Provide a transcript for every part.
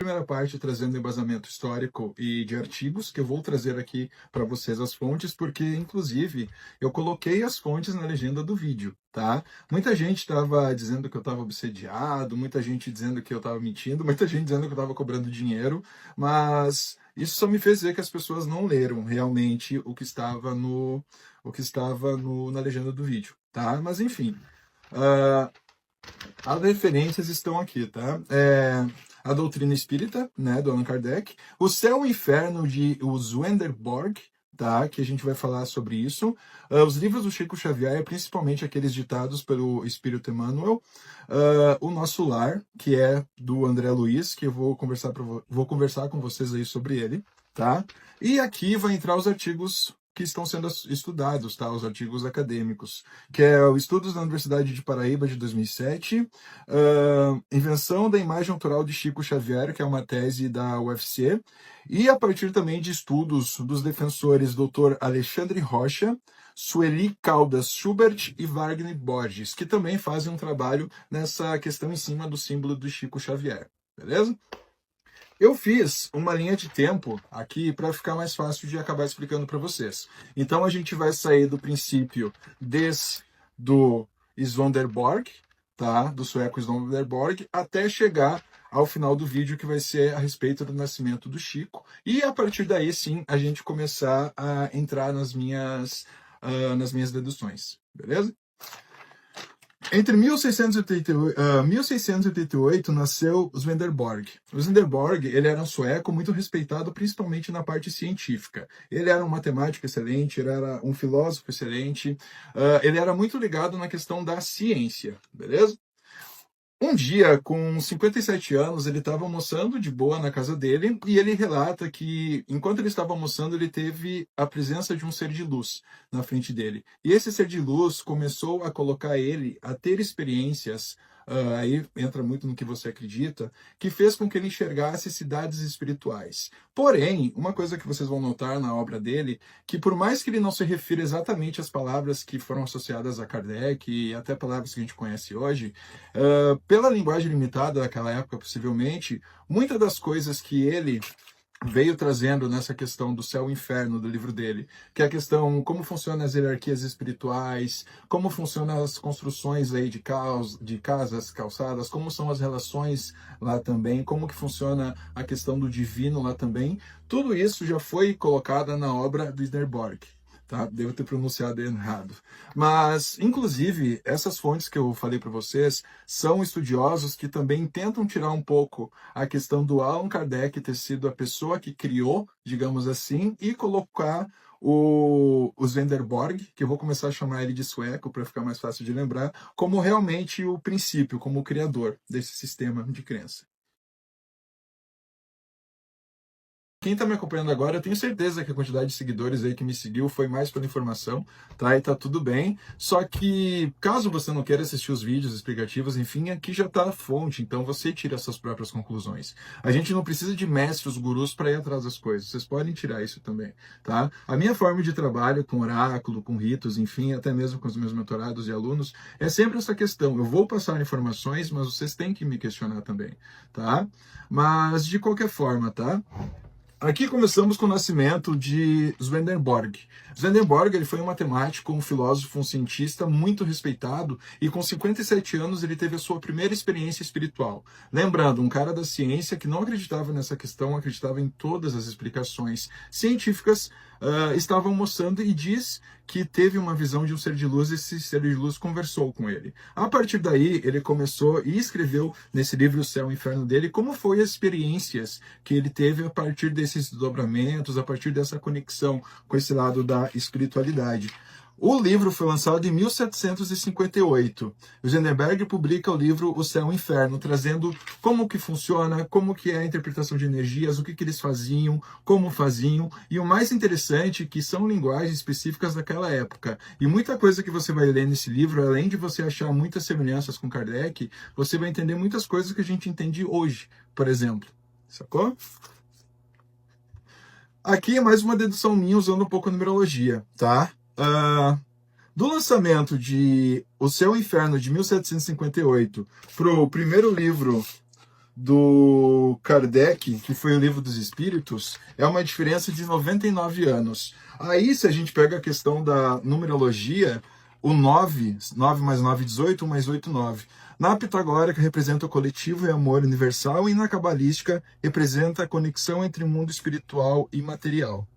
Primeira parte trazendo embasamento histórico e de artigos, que eu vou trazer aqui para vocês as fontes, porque, inclusive, eu coloquei as fontes na legenda do vídeo, tá? Muita gente estava dizendo que eu estava obsediado, muita gente dizendo que eu estava mentindo, muita gente dizendo que eu estava cobrando dinheiro, mas isso só me fez ver que as pessoas não leram realmente na legenda do vídeo, tá? Mas, enfim, ah, as referências estão aqui, tá? A doutrina espírita, né, do Allan Kardec, o céu e o inferno de Swedenborg, tá? Que a gente vai falar sobre isso. Os livros do Chico Xavier, principalmente aqueles ditados pelo Espírito Emmanuel. O Nosso Lar, que é do André Luiz, que eu vou conversar com vocês aí sobre ele, tá? E aqui vai entrar os artigos que estão sendo estudados, tá? Os artigos acadêmicos, que é o Estudos da Universidade de Paraíba de 2007, Invenção da Imagem Autoral de Chico Xavier, que é uma tese da UFC, e a partir também de estudos dos defensores Dr. Alexandre Rocha, Sueli Caldas Schubert e Wagner Borges, que também fazem um trabalho nessa questão em cima do símbolo do Chico Xavier, beleza? Eu fiz uma linha de tempo aqui para ficar mais fácil de acabar explicando para vocês. Então a gente vai sair do princípio do Swedenborg, tá? Do sueco Swedenborg, até chegar ao final do vídeo, que vai ser a respeito do nascimento do Chico. E a partir daí, sim, a gente começar a entrar nas minhas deduções, beleza? Entre 1688 nasceu Swedenborg. O Swedenborg, ele era um sueco muito respeitado, principalmente na parte científica. Ele era um matemático excelente, ele era um filósofo excelente, ele era muito ligado na questão da ciência, beleza? Um dia, com 57 anos, ele estava almoçando de boa na casa dele e ele relata que, enquanto ele estava almoçando, ele teve a presença de um ser de luz na frente dele. E esse ser de luz começou a colocar ele a ter experiências, aí entra muito no que você acredita, que fez com que ele enxergasse cidades espirituais. Porém, uma coisa que vocês vão notar na obra dele, que por mais que ele não se refira exatamente às palavras que foram associadas a Kardec e até palavras que a gente conhece hoje, pela linguagem limitada daquela época, possivelmente, muitas das coisas que ele veio trazendo nessa questão do céu e inferno do livro dele, que é a questão como funcionam as hierarquias espirituais, como funcionam as construções aí de casas, calçadas, como são as relações lá também, como que funciona a questão do divino lá também, tudo isso já foi colocado na obra do Swedenborg. Tá? Devo ter pronunciado errado. Mas, inclusive, essas fontes que eu falei para vocês são estudiosos que também tentam tirar um pouco a questão do Allan Kardec ter sido a pessoa que criou, digamos assim, e colocar o Swedenborg, que eu vou começar a chamar ele de sueco para ficar mais fácil de lembrar, como realmente o princípio, como o criador desse sistema de crença. Quem está me acompanhando agora, eu tenho certeza que a quantidade de seguidores aí que me seguiu foi mais pela informação, tá? E tá tudo bem. Só que, caso você não queira assistir os vídeos explicativos, enfim, aqui já está a fonte, então você tira as suas próprias conclusões. A gente não precisa de mestres, gurus para ir atrás das coisas. Vocês podem tirar isso também, tá? A minha forma de trabalho com oráculo, com ritos, enfim, até mesmo com os meus mentorados e alunos, é sempre essa questão. Eu vou passar informações, mas vocês têm que me questionar também, tá? Mas, de qualquer forma, tá? Aqui começamos com o nascimento de Swedenborg. Swedenborg, ele foi um matemático, um filósofo, um cientista muito respeitado e com 57 anos ele teve a sua primeira experiência espiritual. Lembrando, um cara da ciência que não acreditava nessa questão, acreditava em todas as explicações científicas, estava almoçando e diz que teve uma visão de um ser de luz e esse ser de luz conversou com ele. A partir daí, ele começou e escreveu nesse livro O Céu e o Inferno dele como foi as experiências que ele teve a partir desses desdobramentos, a partir dessa conexão com esse lado da espiritualidade. O livro foi lançado em 1758. O Swedenborg publica o livro O Céu e o Inferno, trazendo como que funciona, como que é a interpretação de energias, o que que eles faziam, como faziam, e o mais interessante que são linguagens específicas daquela época. E muita coisa que você vai ler nesse livro, além de você achar muitas semelhanças com Kardec, você vai entender muitas coisas que a gente entende hoje, por exemplo. Sacou? Aqui é mais uma dedução minha usando um pouco a numerologia, tá? Do lançamento de O Céu e o Inferno de 1758 para o primeiro livro do Kardec, que foi o Livro dos Espíritos, é uma diferença de 99 anos. Aí, se a gente pega a questão da numerologia, o 9, 9 mais 9, 18, 1 mais 8, 9. Na pitagórica representa o coletivo e amor universal, e na cabalística representa a conexão entre o mundo espiritual e material.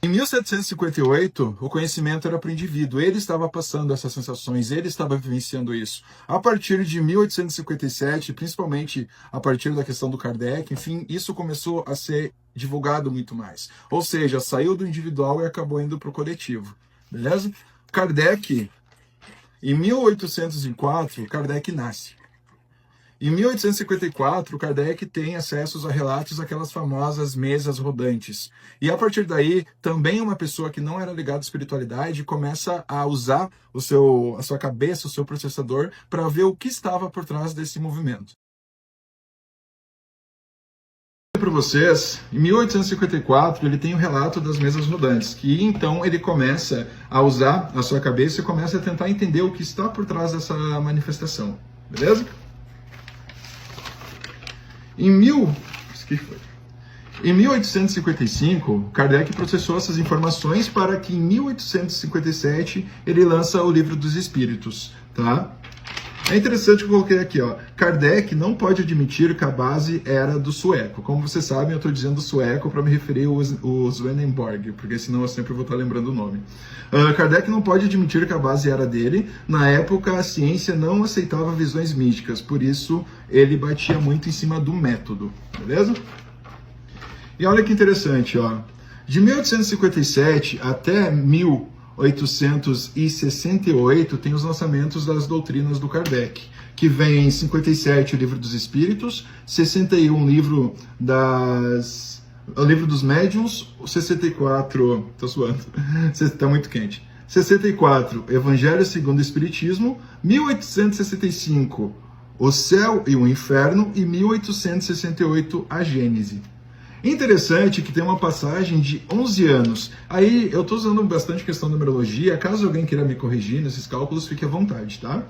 Em 1758, o conhecimento era para o indivíduo, ele estava passando essas sensações, ele estava vivenciando isso. A partir de 1857, principalmente a partir da questão do Kardec, enfim, isso começou a ser divulgado muito mais. Ou seja, saiu do individual e acabou indo para o coletivo, beleza? Kardec, em 1804, Kardec nasce. Em 1854, Kardec tem acessos a relatos daquelas famosas mesas rodantes. E a partir daí, também uma pessoa que não era ligada à espiritualidade começa a usar a sua cabeça, o seu processador, para ver o que estava por trás desse movimento. Para vocês, em 1854 ele tem o relato das mesas rodantes, que então ele começa a usar a sua cabeça e começa a tentar entender o que está por trás dessa manifestação, beleza? Em 1855, Kardec processou essas informações para que em 1857 ele lança o Livro dos Espíritos, tá? É interessante que eu coloquei aqui, ó. Kardec não pode admitir que a base era do sueco. Como vocês sabem, eu estou dizendo sueco para me referir ao Swedenborg, porque senão eu sempre vou estar lembrando o nome. Kardec não pode admitir que a base era dele. Na época, a ciência não aceitava visões místicas, por isso ele batia muito em cima do método, beleza? E olha que interessante, ó. De 1857 até 1868 tem os lançamentos das doutrinas do Kardec, que vem em 57 o Livro dos Espíritos, 61 o Livro dos Médiuns, 64, tô suando, tá muito quente. 64, Evangelho segundo o Espiritismo, 1865, O Céu e o Inferno, e 1868, a Gênese. Interessante que tem uma passagem de 11 anos. Aí eu estou usando bastante questão de numerologia. Caso alguém queira me corrigir nesses cálculos, fique à vontade, tá?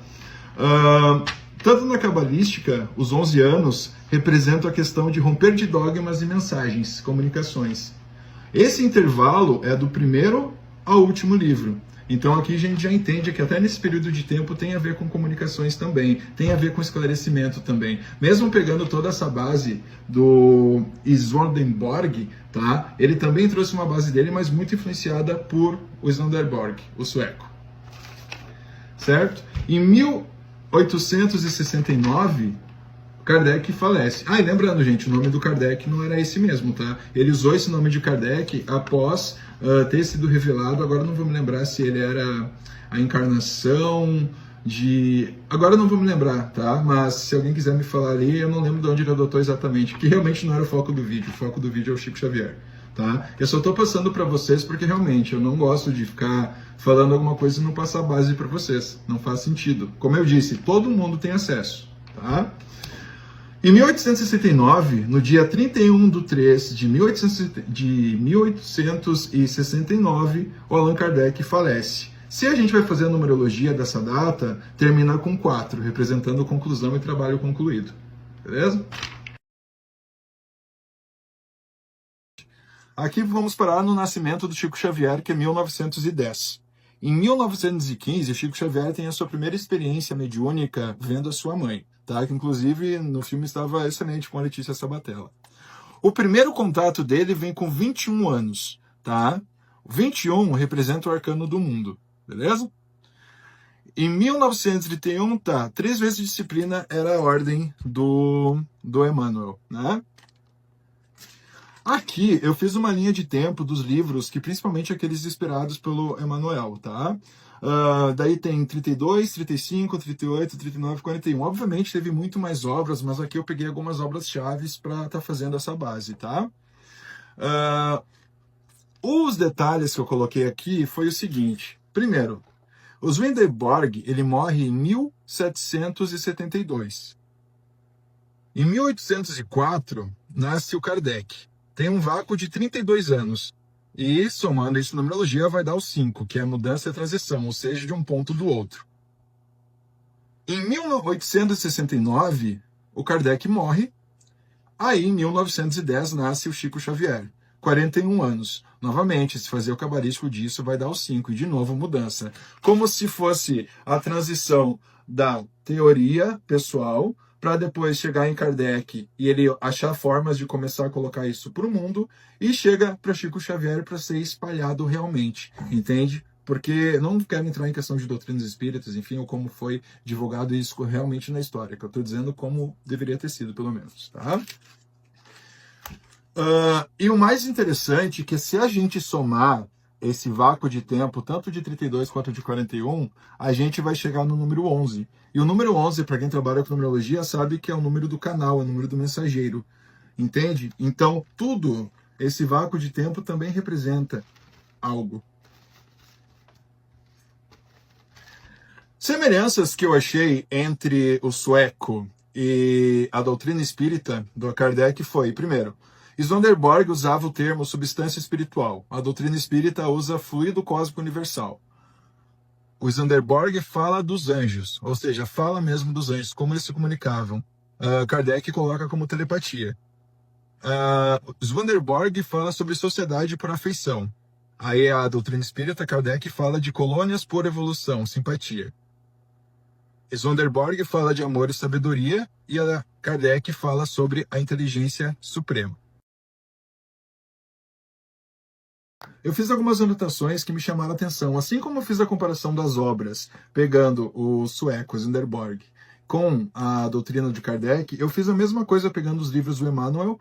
Tanto na cabalística, os 11 anos representam a questão de romper de dogmas e mensagens, comunicações. Esse intervalo é do primeiro ao último livro. Então aqui a gente já entende que até nesse período de tempo tem a ver com comunicações também, tem a ver com esclarecimento também. Mesmo pegando toda essa base do Swedenborg, tá? Ele também trouxe uma base dele, mas muito influenciada por o Swedenborg, o sueco. Certo? Em 1869, Kardec falece. Ah, e lembrando, gente, o nome do Kardec não era esse mesmo, tá? Ele usou esse nome de Kardec após ter sido revelado. Agora não vou me lembrar se ele era a encarnação de... Agora não vou me lembrar, tá? Mas se alguém quiser me falar ali, eu não lembro de onde ele adotou exatamente, que realmente não era o foco do vídeo. O foco do vídeo é o Chico Xavier, tá? Eu só tô passando para vocês porque realmente eu não gosto de ficar falando alguma coisa e não passar base para vocês. Não faz sentido. Como eu disse, todo mundo tem acesso, tá? Em 1869, no dia 31/3 de 1869, o Allan Kardec falece. Se a gente vai fazer a numerologia dessa data, termina com 4, representando conclusão e trabalho concluído. Beleza? Aqui vamos parar no nascimento do Chico Xavier, que é 1910. Em 1915, Chico Xavier tem a sua primeira experiência mediúnica vendo a sua mãe, tá? Que inclusive no filme estava excelente com a Letícia Sabatella. O primeiro contato dele vem com 21 anos, tá? 21 representa o arcano do mundo, beleza? Em 1931, tá, 3 vezes de disciplina era a ordem do Emmanuel, né? Aqui eu fiz uma linha de tempo dos livros, que principalmente aqueles inspirados pelo Emmanuel, tá? Daí tem 32, 35, 38, 39, 41. Obviamente teve muito mais obras, mas aqui eu peguei algumas obras-chave para estar fazendo essa base, tá? Os detalhes que eu coloquei aqui foi o seguinte. Primeiro, o Swedenborg, ele morre em 1772. Em 1804, nasce o Kardec. Tem um vácuo de 32 anos. E, somando isso na numerologia, vai dar o 5, que é a mudança e a transição, ou seja, de um ponto do outro. Em 1869, o Kardec morre. Aí, em 1910, nasce o Chico Xavier. 41 anos. Novamente, se fazer o cabalístico disso, vai dar os 5. E, de novo, mudança. Como se fosse a transição da teoria pessoal para depois chegar em Kardec e ele achar formas de começar a colocar isso para o mundo e chega para Chico Xavier para ser espalhado realmente. Entende? Porque não quero entrar em questão de doutrinas espíritas, enfim, ou como foi divulgado isso realmente na história, que eu estou dizendo como deveria ter sido, pelo menos, tá? E o mais interessante é que se a gente somar esse vácuo de tempo, tanto de 32 quanto de 41, a gente vai chegar no número 11. E o número 11, para quem trabalha com numerologia, sabe que é o número do canal, é o número do mensageiro. Entende? Então, tudo, esse vácuo de tempo também representa algo. Semelhanças que eu achei entre o sueco e a doutrina espírita do Kardec foi, primeiro, Svanderborg usava o termo substância espiritual. A doutrina espírita usa fluido cósmico universal. O Svanderborg fala dos anjos, ou seja, fala mesmo dos anjos, como eles se comunicavam. Kardec coloca como telepatia. Svanderborg fala sobre sociedade por afeição. Aí a doutrina espírita, Kardec, fala de colônias por evolução, simpatia. Svanderborg fala de amor e sabedoria e a Kardec fala sobre a inteligência suprema. Eu fiz algumas anotações que me chamaram a atenção, assim como eu fiz a comparação das obras, pegando o sueco Svanderborg com a doutrina de Kardec, eu fiz a mesma coisa pegando os livros do Emmanuel,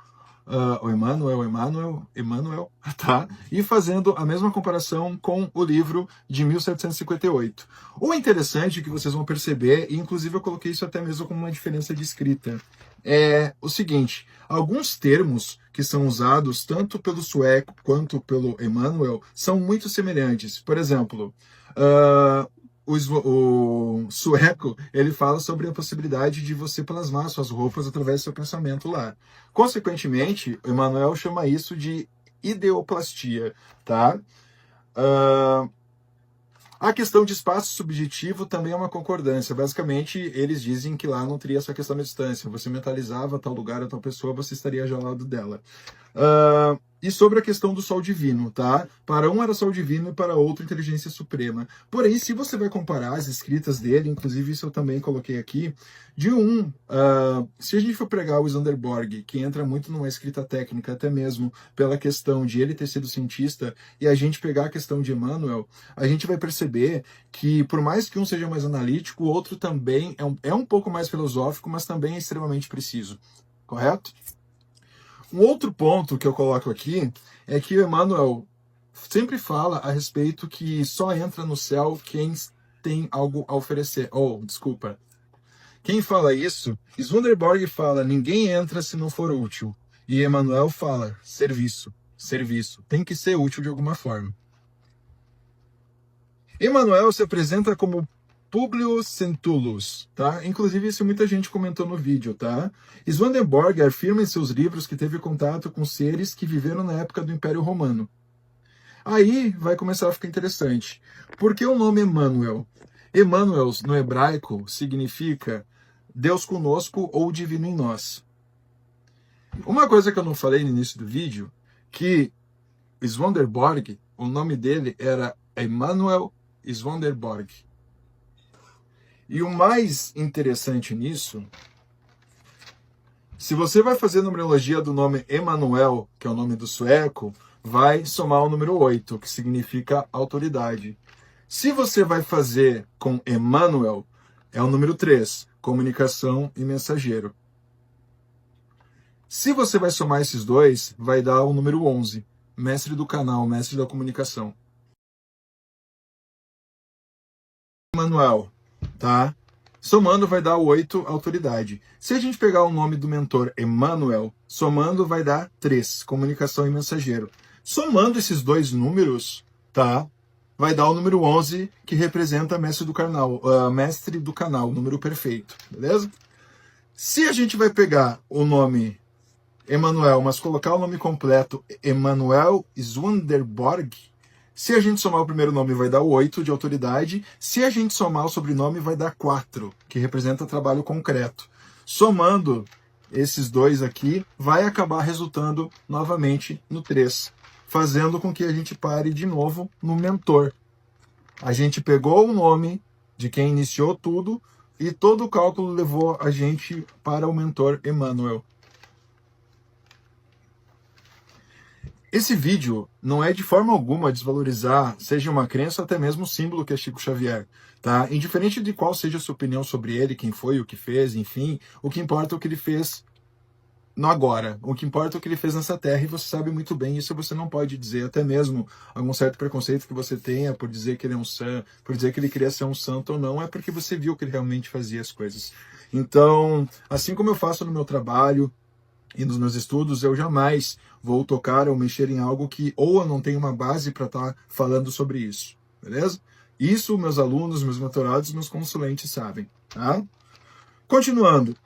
tá? E fazendo a mesma comparação com o livro de 1758. O interessante que vocês vão perceber, e inclusive eu coloquei isso até mesmo como uma diferença de escrita, é o seguinte: alguns termos que são usados tanto pelo sueco quanto pelo Emmanuel são muito semelhantes. Por exemplo, o sueco, ele fala sobre a possibilidade de você plasmar suas roupas através do seu pensamento lá. Consequentemente, o Emmanuel chama isso de ideoplastia, tá? A questão de espaço subjetivo também é uma concordância. Basicamente, eles dizem que lá não teria essa questão da distância. Você mentalizava tal lugar, a tal pessoa, você estaria já ao lado dela. E sobre a questão do sol divino, tá? Para um era sol divino e para outro inteligência suprema. Porém, se você vai comparar as escritas dele, inclusive isso eu também coloquei aqui, se a gente for pregar o Svanderborg, que entra muito numa escrita técnica, até mesmo pela questão de ele ter sido cientista, e a gente pegar a questão de Emmanuel, a gente vai perceber que, por mais que um seja mais analítico, o outro também é um pouco mais filosófico, mas também é extremamente preciso. Correto? Um outro ponto que eu coloco aqui é que o Emmanuel sempre fala a respeito que só entra no céu quem tem algo a oferecer. Desculpa. Quem fala isso? Svanderborg fala, ninguém entra se não for útil. E Emmanuel fala, serviço. Serviço. Tem que ser útil de alguma forma. Emmanuel se apresenta como Publius Centullus, tá? Inclusive, isso muita gente comentou no vídeo, tá? Svanderborg afirma em seus livros que teve contato com seres que viveram na época do Império Romano. Aí vai começar a ficar interessante. Por que o nome Emmanuel? Emmanuel, no hebraico, significa Deus conosco ou divino em nós. Uma coisa que eu não falei no início do vídeo, que Svanderborg, o nome dele era Emanuel Svanderborg. E o mais interessante nisso, se você vai fazer a numerologia do nome Emanuel, que é o nome do sueco, vai somar o número 8, que significa autoridade. Se você vai fazer com Emmanuel, é o número 3, comunicação e mensageiro. Se você vai somar esses dois, vai dar o número 11, mestre do canal, mestre da comunicação. Emmanuel, tá? Somando vai dar 8, autoridade. Se a gente pegar o nome do mentor Emmanuel, somando vai dar 3, comunicação e mensageiro. Somando esses dois números, tá? Vai dar o número 11, que representa mestre do canal, número perfeito, beleza? Se a gente vai pegar o nome Emmanuel, mas colocar o nome completo Emanuel Svanderborg, se a gente somar o primeiro nome vai dar o 8 de autoridade, se a gente somar o sobrenome vai dar 4, que representa trabalho concreto. Somando esses dois aqui, vai acabar resultando novamente no 3, fazendo com que a gente pare de novo no mentor. A gente pegou o nome de quem iniciou tudo e todo o cálculo levou a gente para o mentor Emmanuel. Esse vídeo não é de forma alguma desvalorizar, seja uma crença ou até mesmo um símbolo que é Chico Xavier, tá? Indiferente de qual seja a sua opinião sobre ele, quem foi, o que fez, enfim, o que importa é o que ele fez no agora. O que importa é o que ele fez nessa terra e você sabe muito bem, isso você não pode dizer, até mesmo algum certo preconceito que você tenha por dizer que ele é um santo, por dizer que ele queria ser um santo ou não, é porque você viu que ele realmente fazia as coisas. Então, assim como eu faço no meu trabalho, e nos meus estudos, eu jamais vou tocar ou mexer em algo que ou eu não tenho uma base para estar falando sobre isso, beleza? Isso meus alunos, meus mentorados, meus consulentes sabem, tá? Continuando.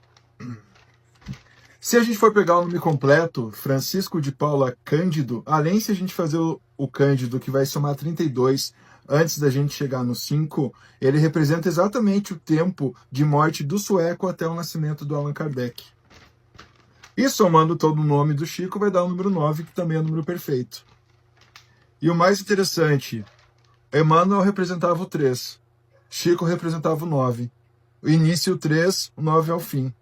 Se a gente for pegar o nome completo, Francisco de Paula Cândido, além se a gente fazer o Cândido, que vai somar 32, antes da gente chegar no 5, ele representa exatamente o tempo de morte do sueco até o nascimento do Allan Kardec. E somando todo o nome do Chico, vai dar o número 9, que também é o número perfeito. E o mais interessante, Emmanuel representava o 3, Chico representava o 9. O início o 3, o 9 é o fim.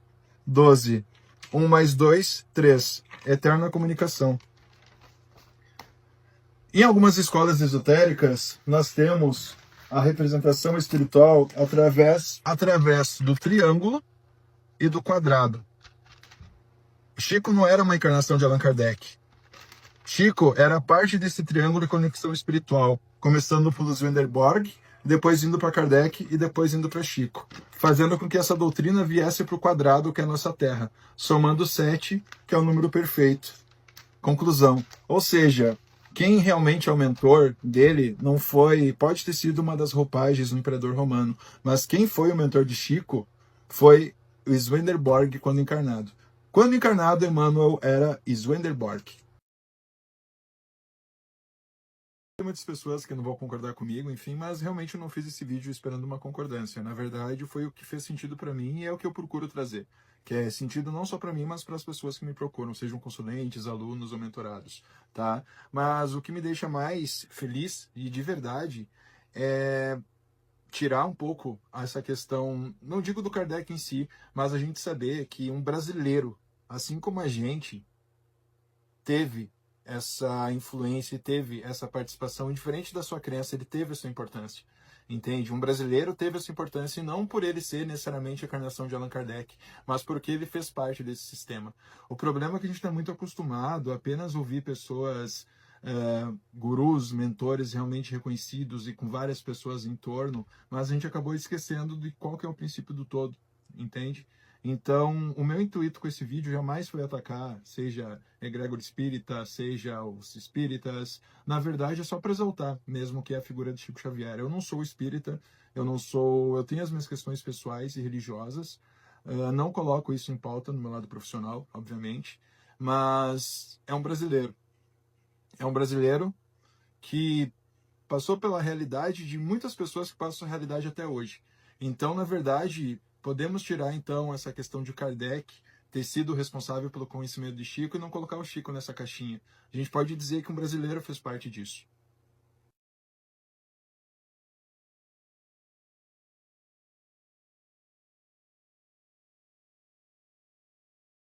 12. 1 mais 2, 3. Eterna comunicação. Em algumas escolas esotéricas, nós temos a representação espiritual através do triângulo e do quadrado. Chico não era uma encarnação de Allan Kardec. Chico era parte desse triângulo de conexão espiritual, começando por Swedenborg, depois indo para Kardec e depois indo para Chico, fazendo com que essa doutrina viesse para o quadrado, que é a nossa Terra, somando 7, que é o número perfeito. Conclusão. Ou seja, quem realmente é o mentor dele não foi, pode ter sido uma das roupagens do imperador romano, mas quem foi o mentor de Chico foi o Swedenborg quando encarnado. Quando encarnado, Emmanuel era Swedenborg. Tem muitas pessoas que não vão concordar comigo, enfim, mas realmente eu não fiz esse vídeo esperando uma concordância. Na verdade, foi o que fez sentido para mim e é o que eu procuro trazer. Que é sentido não só para mim, mas para as pessoas que me procuram, sejam consulentes, alunos ou mentorados, tá? Mas o que me deixa mais feliz e de verdade é tirar um pouco essa questão, não digo do Kardec em si, mas a gente saber que um brasileiro, assim como a gente, teve essa influência e teve essa participação, diferente da sua crença, ele teve a sua importância. Entende? Um brasileiro teve essa importância e não por ele ser necessariamente a encarnação de Allan Kardec, mas porque ele fez parte desse sistema. O problema é que a gente está muito acostumado a apenas ouvir pessoas, gurus, mentores realmente reconhecidos e com várias pessoas em torno, mas a gente acabou esquecendo de qual que é o princípio do todo, entende? Então, o meu intuito com esse vídeo jamais foi atacar, seja egrégor espírita, seja os espíritas. Na verdade, é só para exaltar, mesmo que é a figura de Chico Xavier. Eu não sou espírita, eu tenho as minhas questões pessoais e religiosas. Não coloco isso em pauta no meu lado profissional, obviamente, mas é um brasileiro. É um brasileiro que passou pela realidade de muitas pessoas que passam a realidade até hoje. Então, na verdade, podemos tirar então essa questão de Kardec ter sido responsável pelo conhecimento de Chico e não colocar o Chico nessa caixinha. A gente pode dizer que um brasileiro fez parte disso.